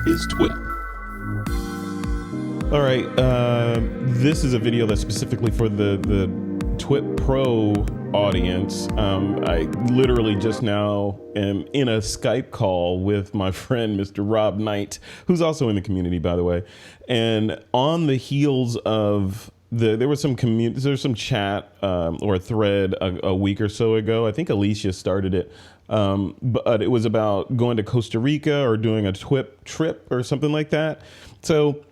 is TWiP. All right, this is a video that's specifically for the TWiP Pro audience. I literally just now am in a Skype call with my friend, Mr. Rob Knight, who's also in the community, by the way. And on the heels of there was some chat or a thread a week or so ago. I think Alicia started it, but it was about going to Costa Rica or doing a TWiP trip or something like that. So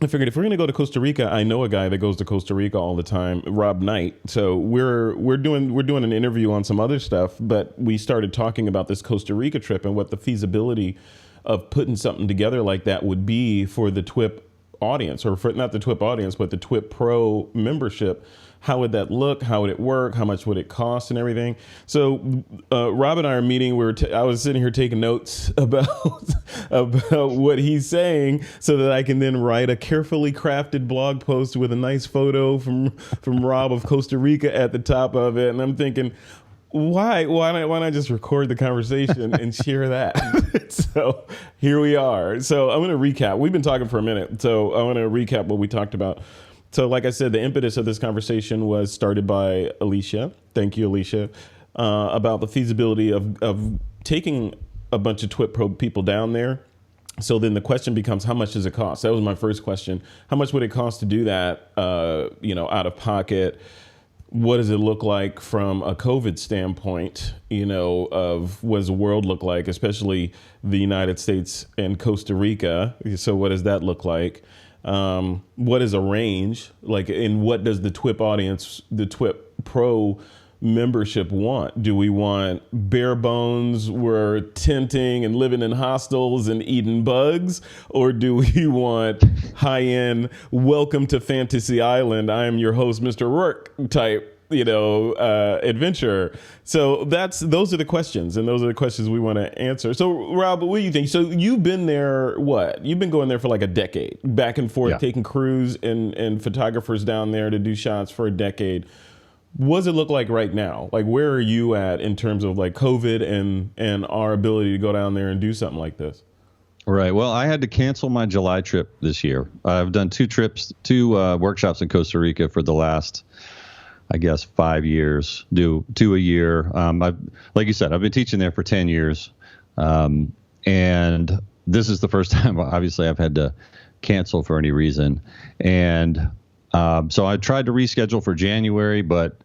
I figured if we're going to go to Costa Rica, I know a guy that goes to Costa Rica all the time, Rob Knight. So we're doing an interview on some other stuff, but we started talking about this Costa Rica trip and what the feasibility of putting something together like that would be for the TWiP audience, or for not the TWiP audience, but the TWiP Pro membership. How would that look? How would it work? How much would it cost and everything? So Rob and I are meeting. I was sitting here taking notes about what he's saying so that I can then write a carefully crafted blog post with a nice photo from Rob of Costa Rica at the top of it. And I'm thinking, why not just record the conversation and share that? So here we are. So I'm going to recap. We've been talking for a minute. So I want to recap what we talked about. So like I said, the impetus of this conversation was started by Alicia. Thank you, Alicia, about the feasibility of taking a bunch of TWiP Pro people down there. So then the question becomes, how much does it cost? That was my first question. How much would it cost to do that, out of pocket? What does it look like from a COVID standpoint, of what does the world look like, especially the United States and Costa Rica? So what does that look like? What is a range like, and what does the TWiP audience, the TWiP Pro membership want? Do we want bare bones, we're tenting and living in hostels and eating bugs? Or do we want high end, welcome to Fantasy Island, I am your host, Mr. Rourke type, adventure? So those are the questions, and those are the questions we want to answer. So Rob, what do you think? So you've been there, you've been going there for like a decade, back and forth, taking crews and photographers down there to do shots for a decade. What does it look like right now? Like, where are you at in terms of like COVID and our ability to go down there and do something like this? Right. Well, I had to cancel my July trip this year. I've done two workshops in Costa Rica for the last, I guess, 5 years, do 2 a year. Like you said, I've been teaching there for 10 years. And this is the first time, obviously, I've had to cancel for any reason. And so I tried to reschedule for January, but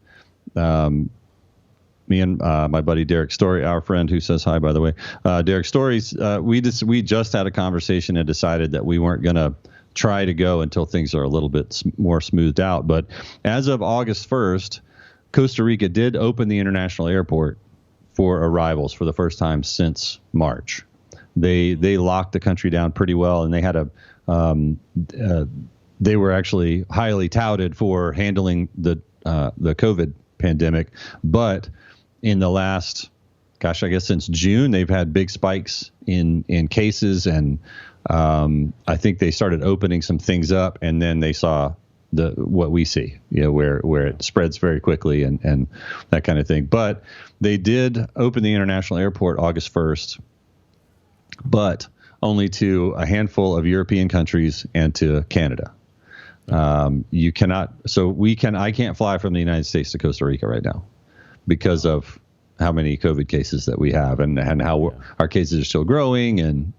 me and my buddy Derek Story, our friend who says hi, by the way, Derek Stories, we just had a conversation and decided that we weren't going to try to go until things are a little bit more smoothed out. But as of August 1st, Costa Rica did open the international airport for arrivals for the first time since March. They locked the country down pretty well, and they had they were actually highly touted for handling the COVID pandemic. But in the last, I guess since June, they've had big spikes in cases, and I think they started opening some things up, and then they saw what we see, where it spreads very quickly and that kind of thing. But they did open the international airport August 1st, but only to a handful of European countries and to Canada. You cannot, I can't fly from the United States to Costa Rica right now because of how many COVID cases that we have and how our cases are still growing and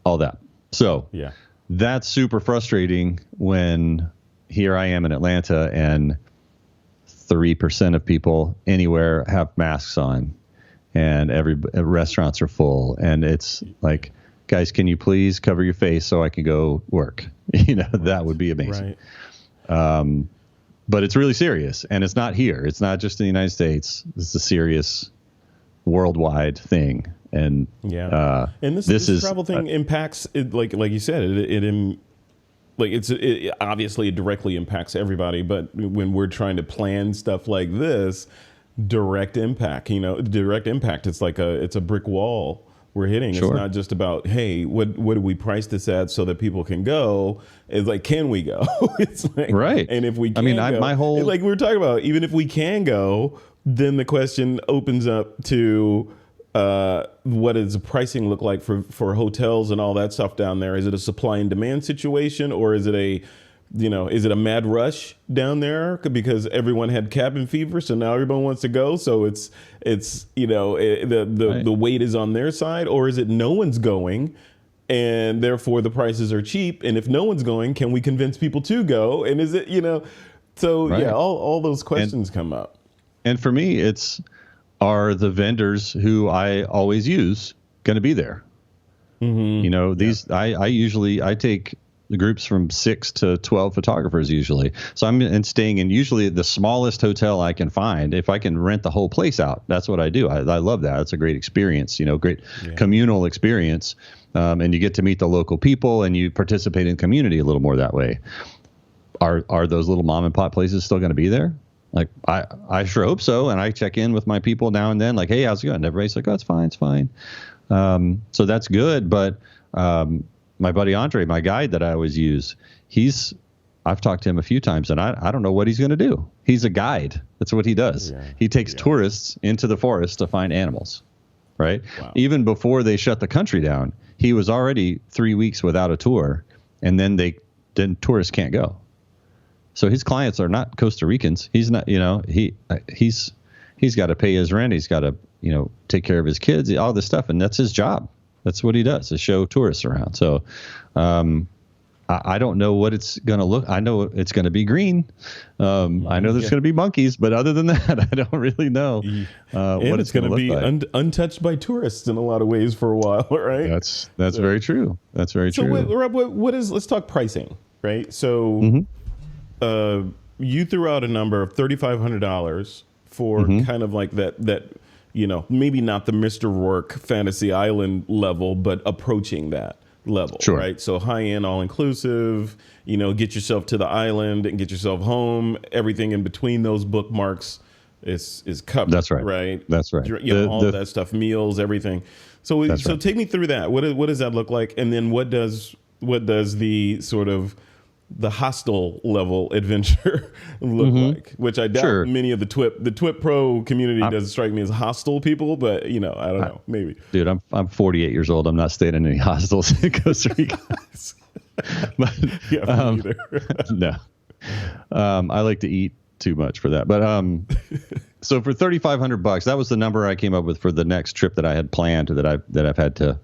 all that. So that's super frustrating when here I am in Atlanta and 3% of people anywhere have masks on and restaurants are full. And it's like, guys, can you please cover your face so I can go work? That would be amazing. Right. But it's really serious, and it's not here. It's not just in the United States. It's a serious worldwide thing. And and this travel thing impacts it, like you said, it obviously it directly impacts everybody. But when we're trying to plan stuff like this, direct impact. It's like it's a brick wall we're hitting. Sure. It's not just about, hey, what do we price this at so that people can go? It's like, can we go? It's like, right. And if we can go, my whole, like we were talking about, even if we can go, then the question opens up to, what does the pricing look like for hotels and all that stuff down there? Is it a supply and demand situation, or is it is it a mad rush down there because everyone had cabin fever, so now everyone wants to go? So it's the weight is on their side, or is it no one's going, and therefore the prices are cheap? And if no one's going, can we convince people to go? And is it So right. all those questions come up. And for me, are the vendors who I always use going to be there? Mm-hmm. I take the groups from 6 to 12 photographers usually. So I'm staying in usually the smallest hotel I can find. If I can rent the whole place out, that's what I do. I love that. It's a great experience, great communal experience. And you get to meet the local people and you participate in community a little more that way. Are those little mom and pop places still going to be there? Like, I sure hope so. And I check in with my people now and then, like, hey, how's it going? And everybody's like, oh, it's fine. It's fine. So that's good. But my buddy Andre, my guide that I always use, I've talked to him a few times, and I don't know what he's going to do. He's a guide. That's what he does. Yeah. He takes tourists into the forest to find animals, right? Wow. Even before they shut the country down, he was already 3 weeks without a tour, and then tourists can't go. So his clients are not Costa Ricans. He's not, he's got to pay his rent. He's got to, take care of his kids, all this stuff. And that's his job. That's what he does, is show tourists around. So I don't know what it's going to look. I know it's going to be green. I know there's going to be monkeys, but other than that, I don't really know what it's going to be like. Untouched by tourists in a lot of ways for a while, right? That's very true. That's very true. So Rob, let's talk pricing, right? So you threw out a number of $3,500 for kind of like that, maybe not the Mr. Rourke Fantasy Island level, but approaching that level, sure. Right? So high-end, all-inclusive, get yourself to the island and get yourself home. Everything in between those bookmarks is covered. That's right. Right? That's right. All that stuff, meals, everything. So take me through that. What does that look like? And then what does the sort of the hostel level adventure look like? Which I doubt many of the TWiP Pro community doesn't strike me as hostile people, but I don't know, maybe. Dude, I'm 48 years old. I'm not staying in any hostels in Costa Rica. But, me either. No, I like to eat too much for that. But so for $3,500, that was the number I came up with for the next trip that I had planned that I've had to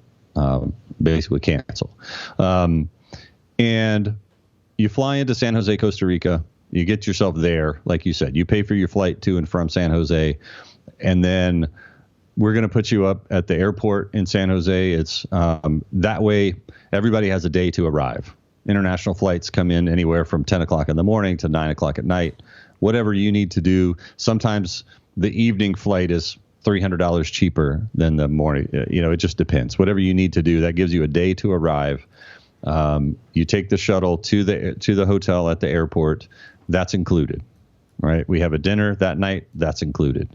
basically cancel. And you fly into San Jose, Costa Rica. You get yourself there, like you said. You pay for your flight to and from San Jose, and then we're going to put you up at the airport in San Jose. It's that way everybody has a day to arrive. International flights come in anywhere from 10 o'clock in the morning to 9 o'clock at night. Whatever you need to do. Sometimes the evening flight is $300 cheaper than the morning. It just depends. Whatever you need to do, that gives you a day to arrive. You take the shuttle to the hotel at the airport. That's included, right? We have a dinner that night. That's included.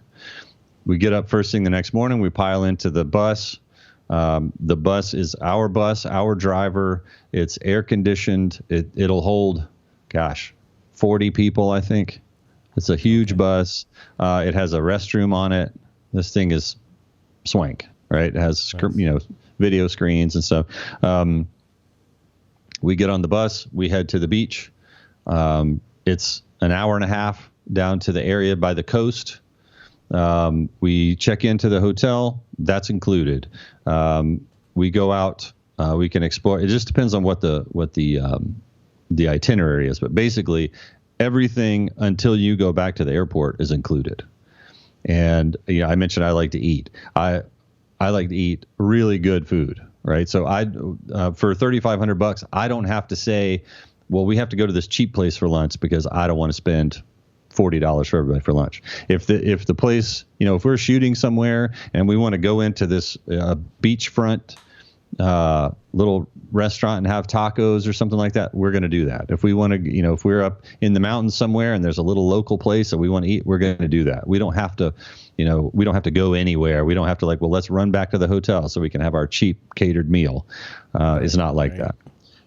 We get up first thing the next morning. We pile into the bus. The bus is our bus, our driver. It's air conditioned. It'll hold, 40 people, I think. It's a huge bus. It has a restroom on it. This thing is swank, right? It has, video screens and stuff. We get on the bus. We head to the beach. It's an hour and a half down to the area by the coast. We check into the hotel. That's included. We go out. We can explore. It just depends on what the itinerary is. But basically, everything until you go back to the airport is included. And I mentioned I like to eat. I like to eat really good food. Right. So for $3,500, I don't have to say, well, we have to go to this cheap place for lunch because I don't want to spend $40 for everybody for lunch. If the place, if we're shooting somewhere and we want to go into this beachfront little restaurant and have tacos or something like that, we're going to do that. If we want to, if we're up in the mountains somewhere and there's a little local place that we want to eat, we're going to do that. We don't have to, we don't have to go anywhere. We don't have to let's run back to the hotel so we can have our cheap catered meal. It's not like that.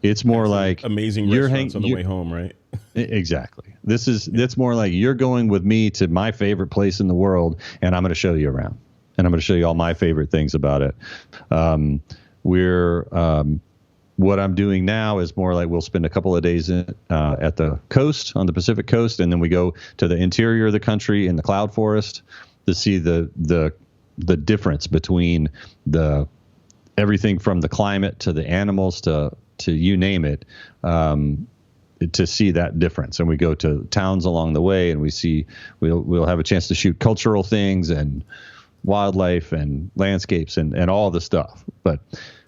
It's more like amazing restaurants on the way home, right? Exactly. That's more like you're going with me to my favorite place in the world, and I'm going to show you around. and I'm going to show you all my favorite things about it. What I'm doing now is more like we'll spend a couple of days at the coast, on the Pacific coast, and then we go to the interior of the country in the cloud forest to see the difference between everything from the climate to the animals to you name it, to see that difference. And we go to towns along the way, and we'll have a chance to shoot cultural things and wildlife and landscapes and all the stuff. But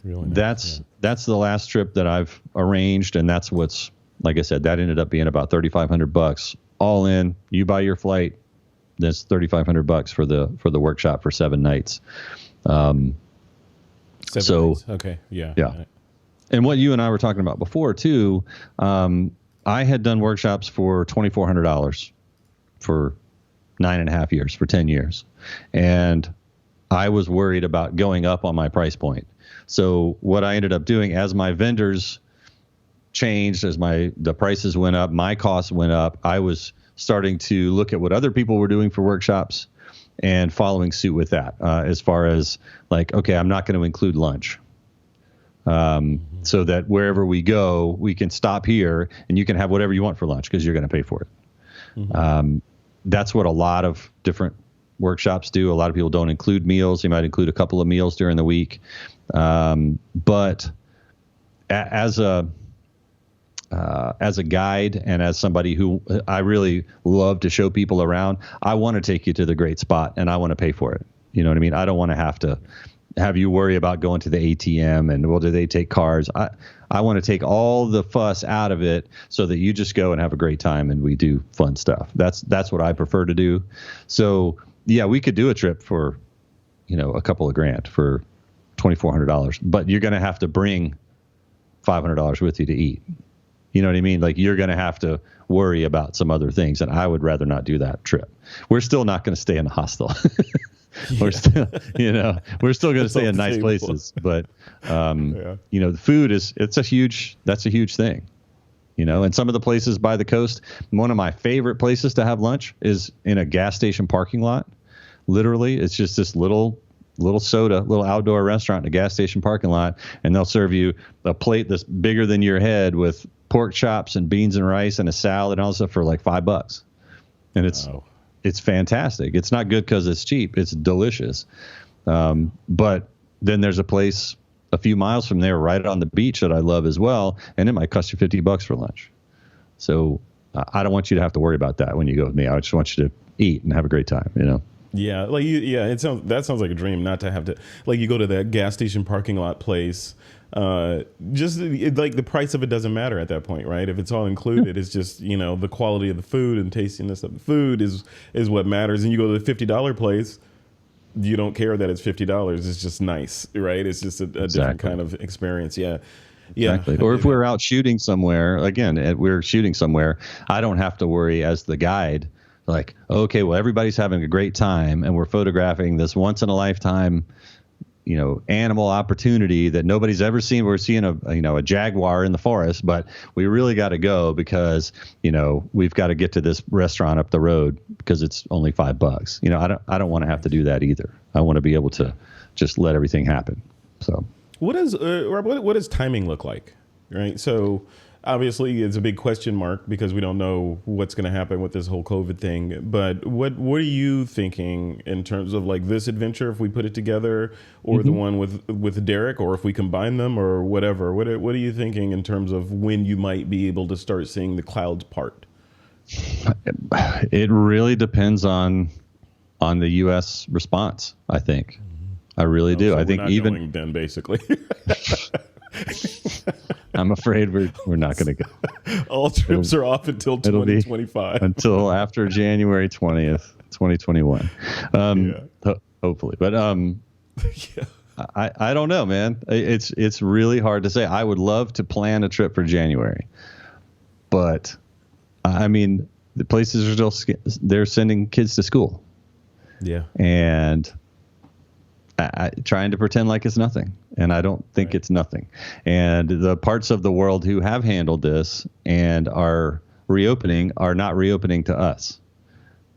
really nice. That's the last trip that I've arranged, and that's what's, like I said, that ended up being about $3,500 all in. You buy your flight, that's $3,500 for the workshop for 7 nights. 7 nights. Okay, yeah. And what you and I were talking about before too, I had done workshops for $2,400 for 9.5 years, for 10 years, and I was worried about going up on my price point. So what I ended up doing, as my vendors changed, as the prices went up, my costs went up, I was starting to look at what other people were doing for workshops and following suit with that, as far as like, okay, I'm not going to include lunch. So that wherever we go, we can stop here and you can have whatever you want for lunch because you're going to pay for it. That's what a lot of different workshops do. A lot of people don't include meals. They might include a couple of meals during the week. But as a guide and as somebody who I really love to show people around, I want to take you to the great spot and I want to pay for it. You know what I mean? I don't want to have you worry about going to the ATM and, well, do they take cards? I want to take all the fuss out of it so that you just go and have a great time and we do fun stuff. That's what I prefer to do. So yeah, we could do a trip for, a couple of grand for $2,400, but you're going to have to bring $500 with you to eat. You know what I mean? Like, you're going to have to worry about some other things, and I would rather not do that trip. We're still not going to stay in the hostel. We're still, we're still going to stay in nice places, but, the food that's a huge thing, and some of the places by the coast, one of my favorite places to have lunch is in a gas station parking lot. Literally, it's just this little outdoor restaurant in a gas station parking lot, and they'll serve you a plate that's bigger than your head with pork chops and beans and rice and a salad and all that stuff for like $5. And it's fantastic. It's not good because it's cheap. It's delicious. But then there's a place a few miles from there right on the beach that I love as well, and it might cost you $50 for lunch. So I don't want you to have to worry about that when you go with me. I just want you to eat and have a great time, Yeah, that sounds like a dream, not to have to, like, you go to that gas station parking lot place, like the price of it doesn't matter at that point, right? If it's all included, it's just, the quality of the food and tastiness of the food is what matters. And you go to the $50 place, you don't care that it's $50. It's just nice, right? It's just a different kind of experience. Yeah. Exactly. Or if we're out shooting somewhere, we're shooting somewhere, I don't have to worry as the guide, like, okay, well, everybody's having a great time and we're photographing this once in a lifetime, animal opportunity that nobody's ever seen. We're seeing a jaguar in the forest, but we really got to go because, we've got to get to this restaurant up the road because it's only $5. I don't want to have to do that either. I want to be able to just let everything happen. So what does timing look like? Right. So obviously, it's a big question mark because we don't know what's going to happen with this whole COVID thing. But what are you thinking in terms of like this adventure, if we put it together, or the one with Derek, or if we combine them, or whatever? What are you thinking in terms of when you might be able to start seeing the clouds part? It really depends on the U.S. response, I think. I really do. So I think even going then basically. I'm afraid we're not going to go. All trips are off until 2025. Until after January 20th, 2021. Hopefully. But I don't know, man. It's really hard to say. I would love to plan a trip for January. But I mean, the places are still they're sending kids to school. Yeah. And trying to pretend like it's nothing. And I don't think it's nothing. And the parts of the world who have handled this and are reopening are not reopening to us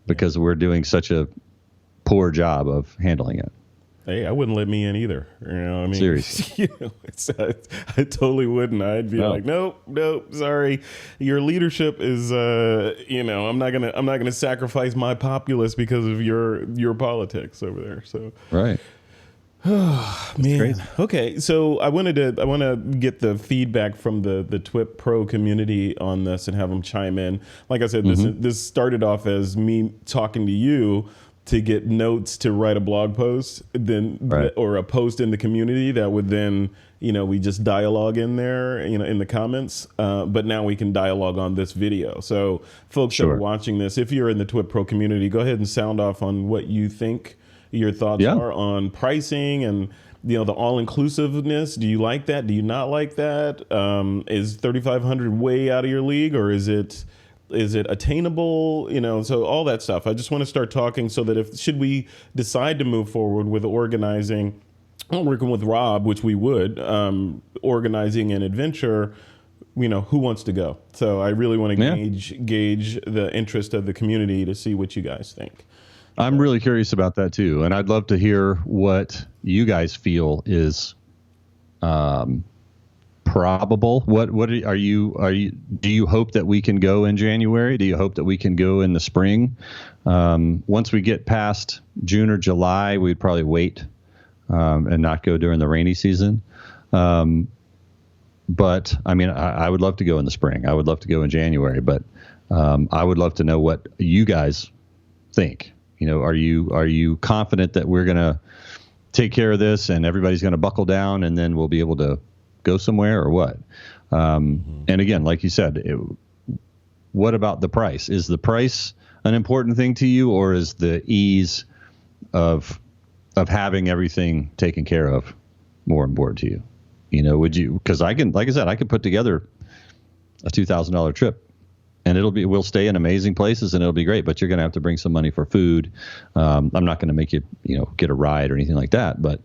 because we're doing such a poor job of handling it. Hey, I wouldn't let me in either. You know what I mean? Seriously. I totally wouldn't. I'd be like, nope, sorry. Your leadership is, I'm not gonna sacrifice my populace because of your politics over there. So, Right. oh, man. Crazy. Okay, so I want to get the feedback from the TWiP Pro community on this and have them chime in. Like I said, this started off as me talking to you to get notes to write a blog post, or a post in the community that would then, we just dialogue in there, in the comments. But now we can dialogue on this video. So folks that are watching this, if you're in the TWiP Pro community, go ahead and sound off on what you think your thoughts are on pricing and, the all-inclusiveness. Do you like that? Do you not like that? Is 3,500 way out of your league, or is it attainable? So all that stuff. I just want to start talking so that should we decide to move forward with organizing, working with Rob, which we would, organizing an adventure, who wants to go? So I really want to gauge the interest of the community to see what you guys think. I'm really curious about that too. And I'd love to hear what you guys feel is, probable. What are you do you hope that we can go in January? Do you hope that we can go in the spring? Once we get past June or July, we'd probably wait and not go during the rainy season. But I mean, I would love to go in the spring. I would love to go in January, but I would love to know what you guys think. Are you confident that we're going to take care of this and everybody's going to buckle down and then we'll be able to go somewhere, or what? And again, like you said, what about the price? Is the price an important thing to you, or is the ease of having everything taken care of more important to you? Would you, because I can put together a $2,000 trip and we'll stay in amazing places and it'll be great, but you're going to have to bring some money for food. I'm not going to make you, get a ride or anything like that, but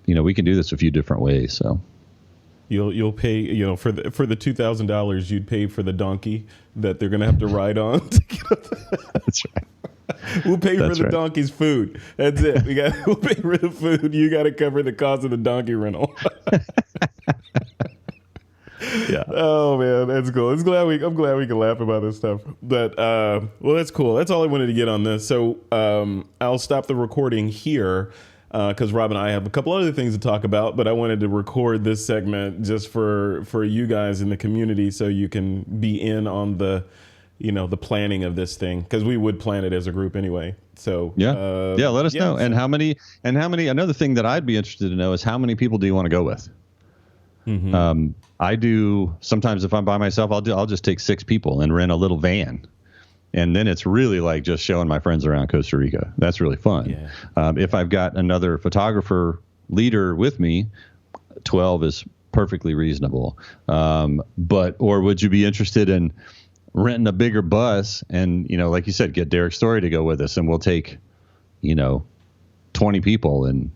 we can do this a few different ways. So you'll pay, for the $2,000, you'd pay for the donkey that they're going to have to ride on. That's right. We'll pay for the donkey's food. That's it. We'll pay for the food. You got to cover the cost of the donkey rental. Yeah. Oh man, that's cool. I'm glad we can laugh about this stuff. But well, that's cool. That's all I wanted to get on this. So I'll stop the recording here because Rob and I have a couple other things to talk about. But I wanted to record this segment just for you guys in the community, so you can be in on the the planning of this thing, because we would plan it as a group anyway. So let us know. And how many. Another thing that I'd be interested to know is how many people do you want to go with? Mm-hmm. I do sometimes if I'm by myself, I'll just take 6 people and rent a little van. And then it's really like just showing my friends around Costa Rica. That's really fun. Yeah. If I've got another photographer leader with me, 12 is perfectly reasonable. Or would you be interested in renting a bigger bus and, like you said, get Derek Story to go with us, and we'll take, 20 people and,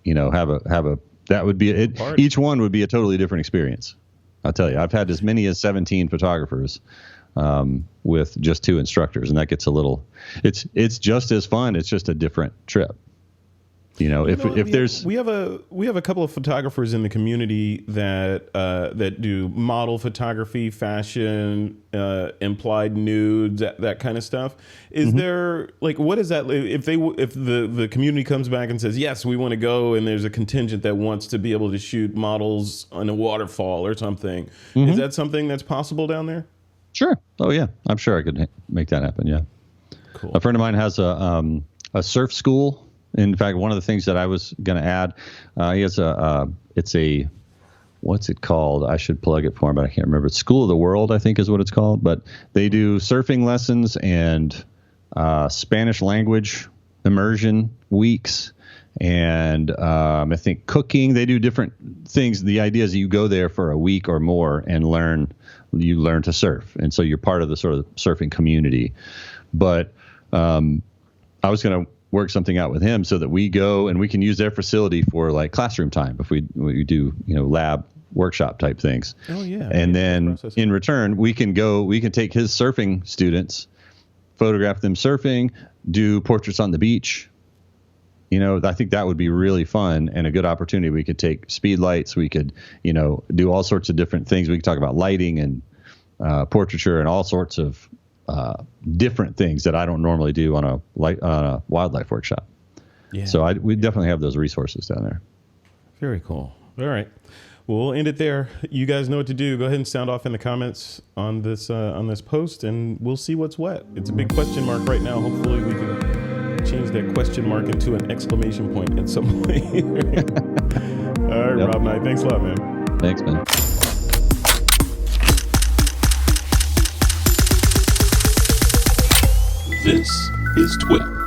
have a that would be it. Each one would be a totally different experience. I'll tell you, I've had as many as 17 photographers with just 2 instructors, and that gets a little. It's just as fun. It's just a different trip. If there's we have a couple of photographers in the community that do model photography, fashion, implied nudes, that kind of stuff. Is there what is that if the community comes back and says yes, we want to go, and there's a contingent that wants to be able to shoot models on a waterfall or something? Is that something that's possible down there? Sure. Oh yeah, I'm sure I could make that happen. Yeah. Cool. A friend of mine has a surf school. In fact, one of the things that I was going to add, he has what's it called? I should plug it for him, but I can't remember. It's School of the World, I think is what it's called. But they do surfing lessons and Spanish language immersion weeks. And I think cooking. They do different things. The idea is you go there for a week or more and you learn to surf. And so you're part of the sort of surfing community. But I was going to work something out with him so that we go and we can use their facility for like classroom time if we do lab workshop type things. Oh yeah. And then in return we can take his surfing students, photograph them surfing, do portraits on the beach, I think that would be really fun and a good opportunity. We could take speed lights. We could, do all sorts of different things. We could talk about lighting and portraiture and all sorts of different things that I don't normally do on a wildlife workshop. Yeah. So we definitely have those resources down there. Very cool. All right. Well, we'll end it there. You guys know what to do. Go ahead and sound off in the comments on this post, and we'll see what's what. It's a big question mark right now. Hopefully we can change that question mark into an exclamation point at some point. All right, Yep. Rob Knight. Thanks a lot, man. Thanks, man. This is TWiP.